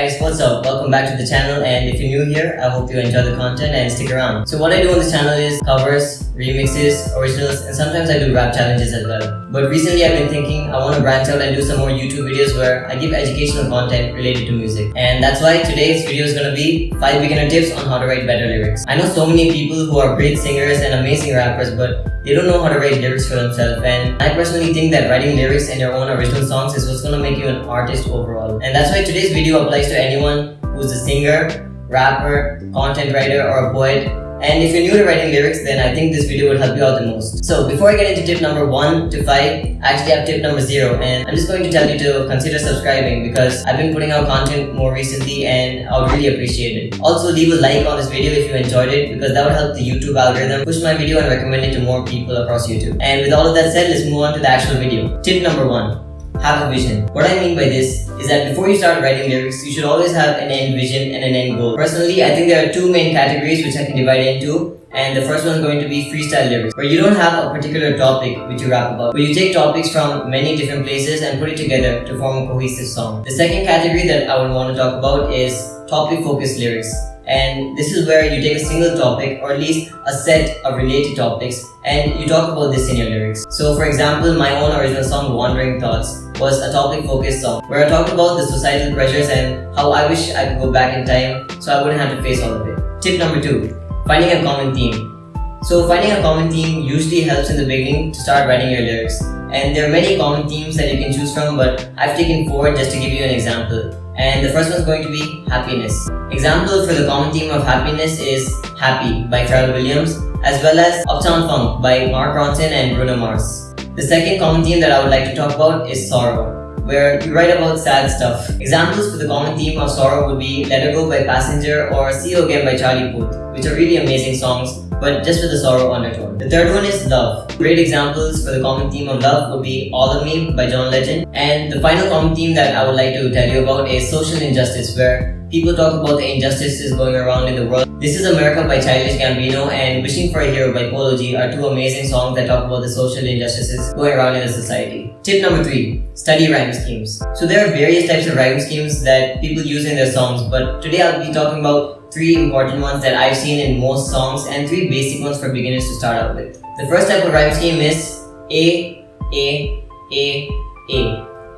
guys, what's up? Welcome back to the channel, and if you're new here, I hope you enjoy the content and stick around. So what I do on this channel is covers, remixes, originals, and sometimes I do rap challenges as well. But recently I've been thinking I want to branch out and do some more YouTube videos where I give educational content related to music. And that's why today's video is going to be 5 beginner tips on how to write better lyrics. I know so many people who are great singers and amazing rappers, but they don't know how to write lyrics for themselves, and I personally think that writing lyrics in your own original songs is what's going to make you an artist overall. And that's why today's video applies to anyone who's a singer, rapper, content writer, or a poet. And if you're new to writing lyrics, then I think this video would help you out the most. So before I get into tip number 1 to 5, I actually have tip number 0, and I'm just going to tell you to consider subscribing because I've been putting out content more recently and I would really appreciate it. Also, leave a like on this video if you enjoyed it because that would help the YouTube algorithm push my video and recommend it to more people across YouTube. And with all of that said, let's move on to the actual video. Tip number 1. Have a vision. What I mean by this is that before you start writing lyrics, you should always have an end vision and an end goal. Personally, I think there are 2 main categories which I can divide into, and the first one is going to be freestyle lyrics, where you don't have a particular topic which you rap about, but you take topics from many different places and put it together to form a cohesive song. The second category that I would want to talk about is topic focused lyrics. And this is where you take a single topic or at least a set of related topics and you talk about this in your lyrics. So for example, my own original song Wandering Thoughts was a topic focused song where I talked about the societal pressures and how I wish I could go back in time so I wouldn't have to face all of it. Tip number 2. Finding a common theme. So finding a common theme usually helps in the beginning to start writing your lyrics. And there are many common themes that you can choose from, but I've taken 4 just to give you an example. And the first one is going to be happiness. Example for the common theme of happiness is Happy by Pharrell Williams, as well as Uptown Funk by Mark Ronson and Bruno Mars. The second common theme that I would like to talk about is sorrow, where you write about sad stuff. Examples for the common theme of sorrow would be Let Her Go by Passenger or See You Again by Charlie Puth, which are really amazing songs, but just with a sorrow undertone. The third one is love. Great examples for the common theme of love would be All of Me by John Legend. And the final common theme that I would like to tell you about is social injustice, where people talk about the injustices going around in the world. This is America by Childish Gambino and Wishing for a Hero by Polo G are 2 amazing songs that talk about the social injustices going around in the society. Tip number 3. Study rhyme schemes. So there are various types of rhyme schemes that people use in their songs, but today I'll be talking about 3 important ones that I've seen in most songs and 3 basic ones for beginners to start out with. The first type of rhyme scheme is A.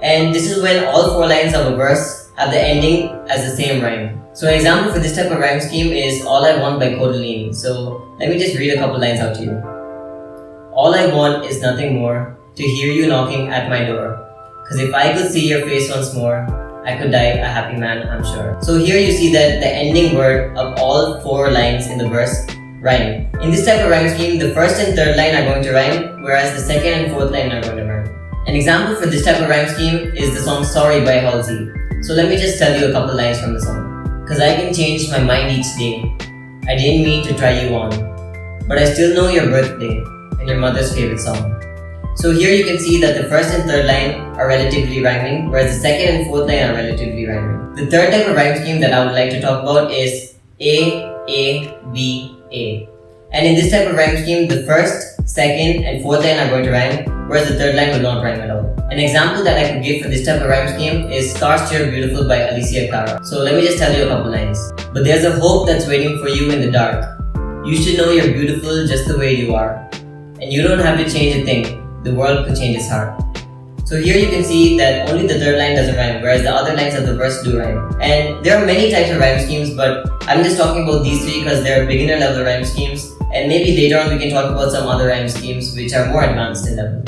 And this is when all 4 lines of a verse have the ending as the same rhyme. So an example for this type of rhyme scheme is All I Want by Codaline. So let me just read a couple lines out to you. All I want is nothing more, to hear you knocking at my door. Cause if I could see your face once more, I could die a happy man, I'm sure. So here you see that the ending word of all 4 lines in the verse rhyme. In this type of rhyme scheme, the first and third line are going to rhyme, whereas the second and fourth line are going to rhyme. An example for this type of rhyme scheme is the song Sorry by Halsey. So let me just tell you a couple lines from the song. Cause I can change my mind each day. I didn't mean to try you on, but I still know your birthday and your mother's favorite song. So here you can see that the first and third line are relatively rhyming, whereas the second and fourth line are relatively rhyming. The third type of rhyme scheme that I would like to talk about is A. And in this type of rhyme scheme, the first, second, and fourth line are going to rhyme, whereas the third line will not rhyme at all. An example that I could give for this type of rhyme scheme is Scars to Your Beautiful by Alicia Cara. So let me just tell you a couple lines. But there's a hope that's waiting for you in the dark. You should know you're beautiful just the way you are. And you don't have to change a thing. The world could change its heart. So here you can see that only the third line doesn't rhyme, whereas the other lines of the verse do rhyme. And there are many types of rhyme schemes, but I'm just talking about these 3 because they're beginner level rhyme schemes, and maybe later on we can talk about some other rhyme schemes which are more advanced in level.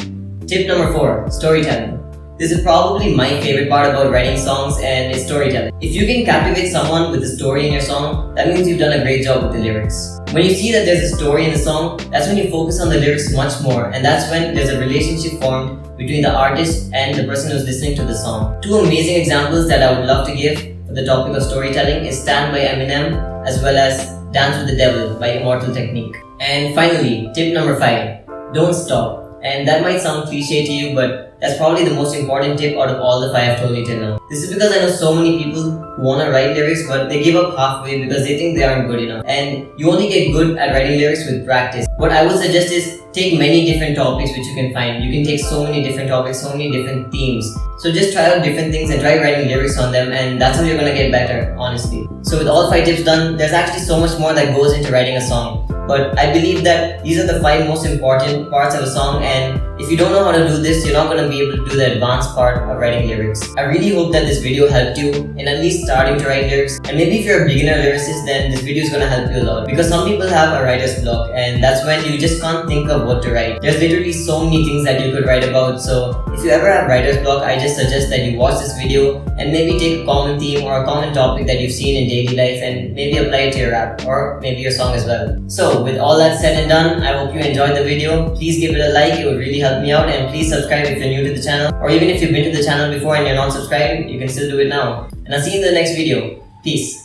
Tip number 4. Storytelling. This is probably my favorite part about writing songs, and it's storytelling. If you can captivate someone with a story in your song, that means you've done a great job with the lyrics. When you see that there's a story in the song, that's when you focus on the lyrics much more, and that's when there's a relationship formed between the artist and the person who's listening to the song. 2 amazing examples that I would love to give for the topic of storytelling is Stand by Eminem as well as Dance with the Devil by Immortal Technique. And finally, tip number 5. Don't stop. And that might sound cliche to you, but that's probably the most important tip out of all the 5 I've told you till now. This is because I know so many people who want to write lyrics, but they give up halfway because they think they aren't good enough. And you only get good at writing lyrics with practice. What I would suggest is take many different topics which you can find. You can take so many different topics, so many different themes. So just try out different things and try writing lyrics on them, and that's how you're gonna get better, honestly. So with all 5 tips done, there's actually so much more that goes into writing a song. But I believe that these are the 5 most important parts of a song, and if you don't know how to do this, you're not going to be able to do the advanced part of writing lyrics. I really hope that this video helped you in at least starting to write lyrics. And maybe if you're a beginner lyricist, then this video is going to help you a lot. Because some people have a writer's block, and that's when you just can't think of what to write. There's literally so many things that you could write about. So if you ever have writer's block, I just suggest that you watch this video and maybe take a common theme or a common topic that you've seen in daily life and maybe apply it to your rap or maybe your song as well. So with all that said and done, I hope you enjoyed the video. Please give it a like, it would really help me out, and please subscribe if you're new to the channel, or even if you've been to the channel before and you're not subscribed, you can still do it now. And I'll see you in the next video. Peace.